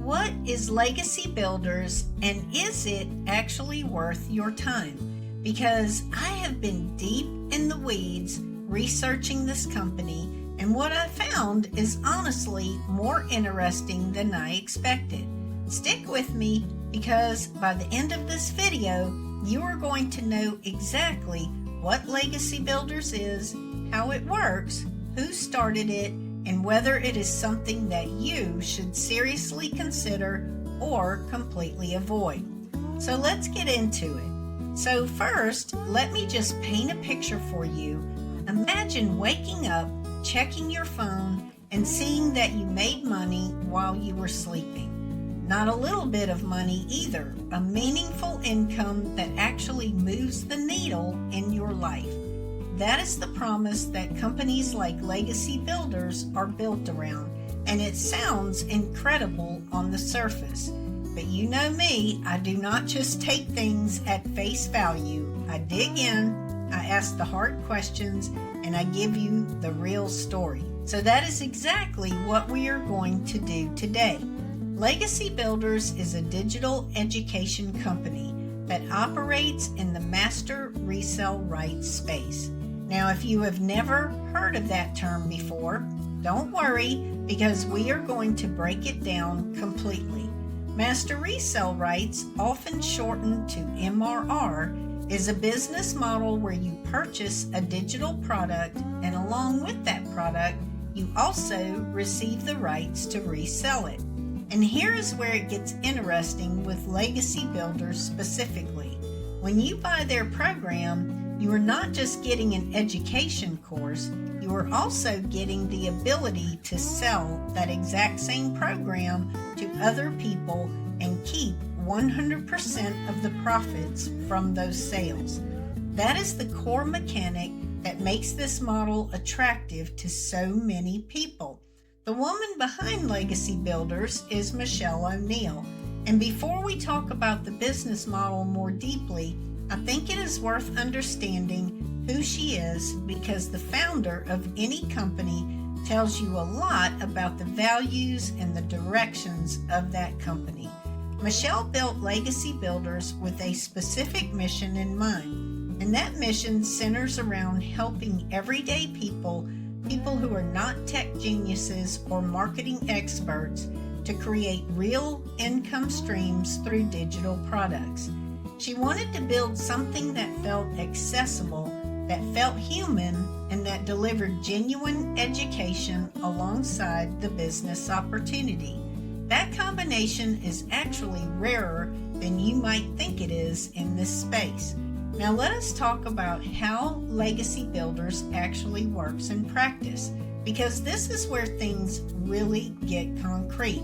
what is Legacy Builders, and is it actually worth your time? Because I have been deep in the weeds researching this company, and what I found is honestly more interesting than I expected. Stick with me, because by the end of this video, you are going to know exactly what Legacy Builders is, how it works, who started it, and whether it is something that you should seriously consider or completely avoid. So let's get into it. So first, let me just paint a picture for you. Imagine waking up, checking your phone, and seeing that you made money while you were sleeping. Not a little bit of money either, a meaningful income that actually moves the needle in your life. That is the promise that companies like Legacy Builders are built around, and it sounds incredible on the surface. But you know me, I do not just take things at face value. I dig in, I ask the hard questions, and I give you the real story. So that is exactly what we are going to do today. Legacy Builders is a digital education company that operates in the master resell rights space. Now, if you have never heard of that term before, don't worry, because we are going to break it down completely. Master resell rights, often shortened to MRR, is a business model where you purchase a digital product, and along with that product, you also receive the rights to resell it. And here is where it gets interesting with Legacy Builders specifically. When you buy their program, you are not just getting an education course, you are also getting the ability to sell that exact same program to other people and keep 100% of the profits from those sales. That is the core mechanic that makes this model attractive to so many people. The woman behind Legacy Builders is Michelle O'Neill. And before we talk about the business model more deeply, I think it is worth understanding who she is, because the founder of any company tells you a lot about the values and the directions of that company. Michelle built Legacy Builders with a specific mission in mind, and that mission centers around helping everyday people who are not tech geniuses or marketing experts, to create real income streams through digital products. She wanted to build something that felt accessible, that felt human, and that delivered genuine education alongside the business opportunity. That combination is actually rarer than you might think it is in this space. Now let us talk about how Legacy Builders actually works in practice, because this is where things really get concrete.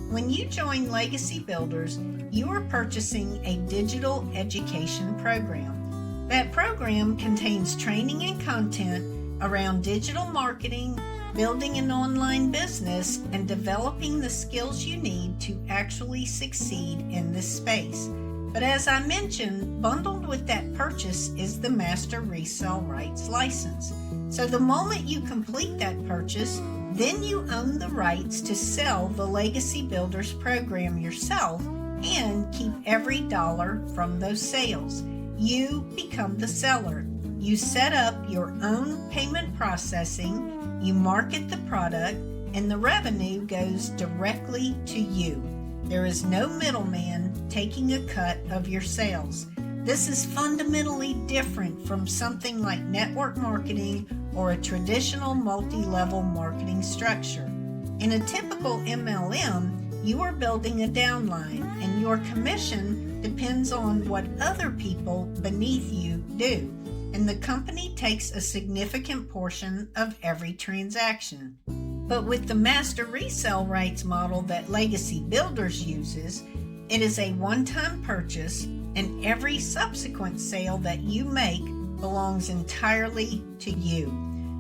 When you join Legacy Builders, you are purchasing a digital education program. That program contains training and content around digital marketing, building an online business, and developing the skills you need to actually succeed in this space. But as I mentioned, bundled with that purchase is the Master Resell Rights license. So the moment you complete that purchase, then you own the rights to sell the Legacy Builders program yourself and keep every dollar from those sales. You become the seller. You set up your own payment processing, you market the product, and the revenue goes directly to you. There is no middleman taking a cut of your sales. This is fundamentally different from something like network marketing or a traditional multi-level marketing structure. In a typical MLM, you are building a downline, and your commission depends on what other people beneath you do, and the company takes a significant portion of every transaction. But with the master resell rights model that Legacy Builders uses, it is a one-time purchase, and every subsequent sale that you make belongs entirely to you.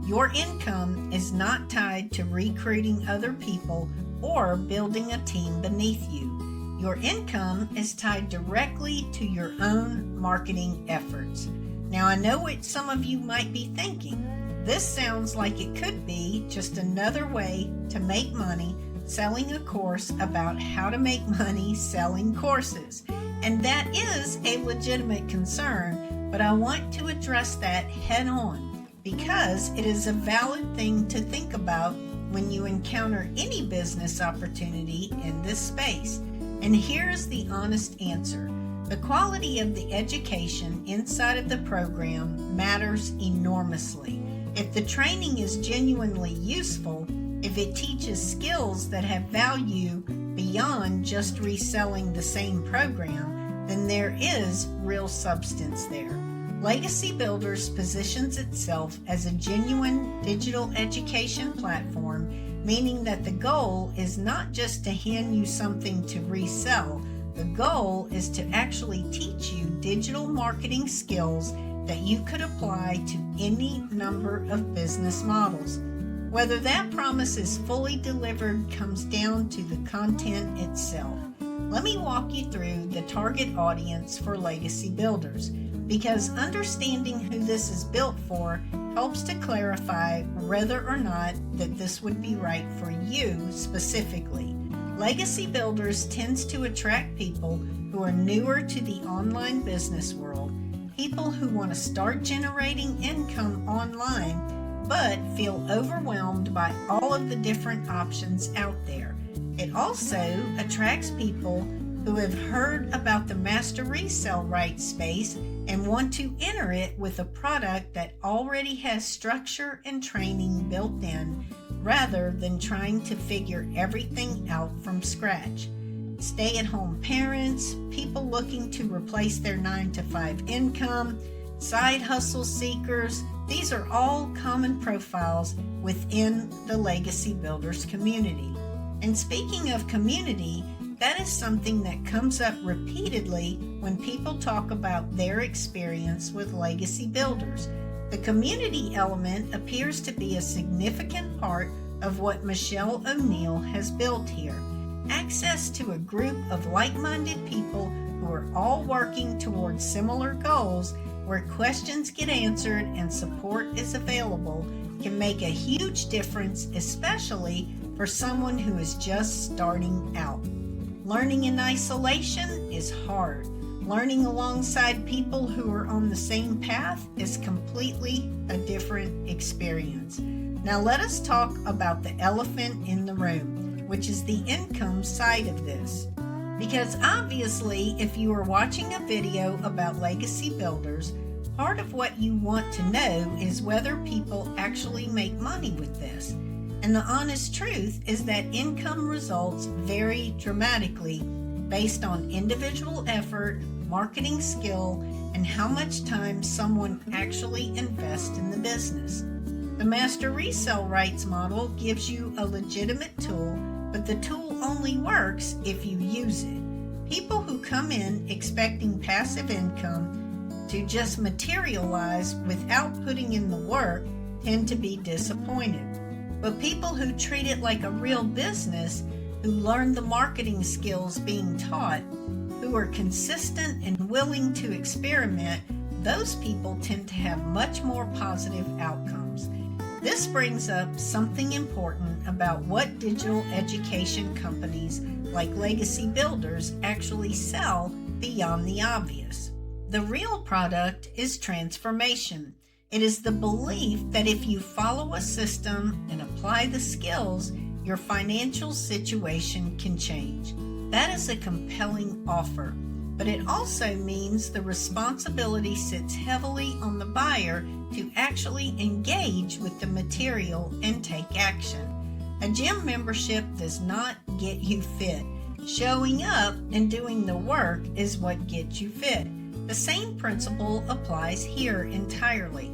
Your income is not tied to recruiting other people or building a team beneath you. Your income is tied directly to your own marketing efforts. Now, I know what some of you might be thinking. This sounds like it could be just another way to make money selling a course about how to make money selling courses. And that is a legitimate concern, but I want to address that head on because it is a valid thing to think about when you encounter any business opportunity in this space. And here's the honest answer. The quality of the education inside of the program matters enormously. If the training is genuinely useful, if it teaches skills that have value beyond just reselling the same program, then there is real substance there. Legacy Builders positions itself as a genuine digital education platform, meaning that the goal is not just to hand you something to resell. The goal is to actually teach you digital marketing skills that you could apply to any number of business models. Whether that promise is fully delivered comes down to the content itself. Let me walk you through the target audience for Legacy Builders, because understanding who this is built for helps to clarify whether or not that this would be right for you specifically. Legacy Builders tends to attract people who are newer to the online business world, people who want to start generating income online but feel overwhelmed by all of the different options out there. It also attracts people who have heard about the master resell rights space and want to enter it with a product that already has structure and training built in, rather than trying to figure everything out from scratch. Stay-at-home parents, people looking to replace their 9-to-5 income, side hustle seekers, these are all common profiles within the Legacy Builders community. And speaking of community, that is something that comes up repeatedly when people talk about their experience with Legacy Builders. The community element appears to be a significant part of what Michelle O'Neill has built here. Access to a group of like-minded people who are all working towards similar goals, where questions get answered and support is available, can make a huge difference, especially for someone who is just starting out. Learning in isolation is hard. Learning alongside people who are on the same path is completely a different experience. Now let us talk about the elephant in the room, which is the income side of this. Because obviously, if you are watching a video about Legacy Builders, part of what you want to know is whether people actually make money with this. And the honest truth is that income results vary dramatically based on individual effort, marketing skill, and how much time someone actually invests in the business. The master resell rights model gives you a legitimate tool, but the tool only works if you use it. People who come in expecting passive income to just materialize without putting in the work tend to be disappointed. But people who treat it like a real business, who learn the marketing skills being taught, who are consistent and willing to experiment, those people tend to have much more positive outcomes. This brings up something important about what digital education companies like Legacy Builders actually sell beyond the obvious. The real product is transformation. It is the belief that if you follow a system and apply the skills, your financial situation can change. That is a compelling offer, but it also means the responsibility sits heavily on the buyer to actually engage with the material and take action. A gym membership does not get you fit. Showing up and doing the work is what gets you fit. The same principle applies here entirely.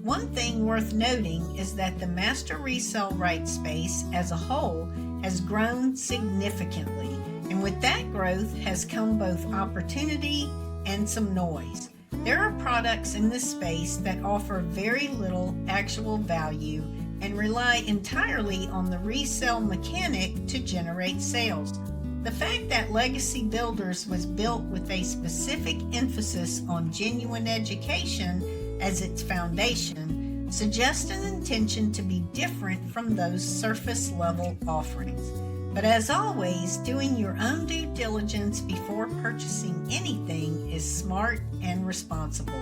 One thing worth noting is that the master resell rights space as a whole has grown significantly, and with that growth has come both opportunity and some noise. There are products in this space that offer very little actual value and rely entirely on the resell mechanic to generate sales. The fact that Legacy Builders was built with a specific emphasis on genuine education as its foundation suggests an intention to be different from those surface level offerings. But as always, doing your own due diligence before purchasing anything is smart and responsible.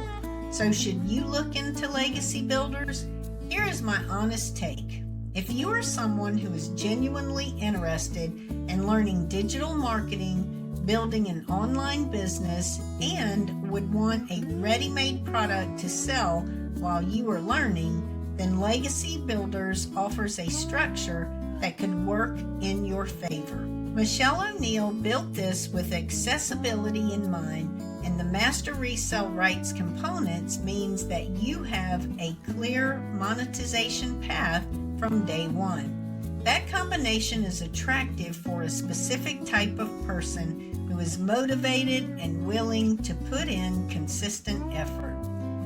So should you look into legacy builders? Here is my honest take. If you are someone who is genuinely interested in learning digital marketing, building an online business, and would want a ready-made product to sell while you are learning, then Legacy Builders offers a structure that could work in your favor. Michelle O'Neill built this with accessibility in mind, and the master resale rights components means that you have a clear monetization path from day one. That combination is attractive for a specific type of person who is motivated and willing to put in consistent effort.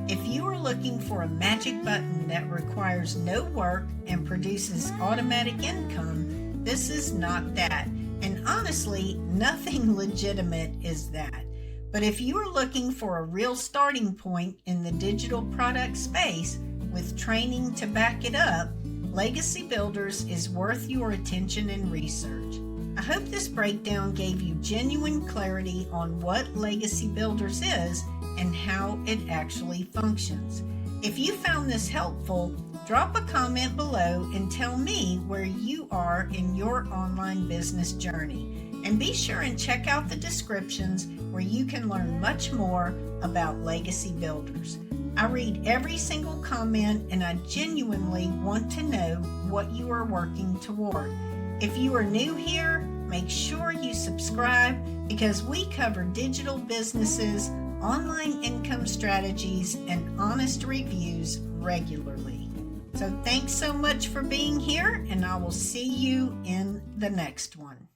If you are looking for a magic button that requires no work and produces automatic income, this is not that. And honestly, nothing legitimate is that. But if you are looking for a real starting point in the digital product space with training to back it up, Legacy Builders is worth your attention and research. I hope this breakdown gave you genuine clarity on what Legacy Builders is and how it actually functions. If you found this helpful, drop a comment below and tell me where you are in your online business journey. And be sure and check out the descriptions where you can learn much more about Legacy Builders. I read every single comment and I genuinely want to know what you are working toward. If you are new here, make sure you subscribe because we cover digital businesses, online income strategies, and honest reviews regularly. So thanks so much for being here, and I will see you in the next one.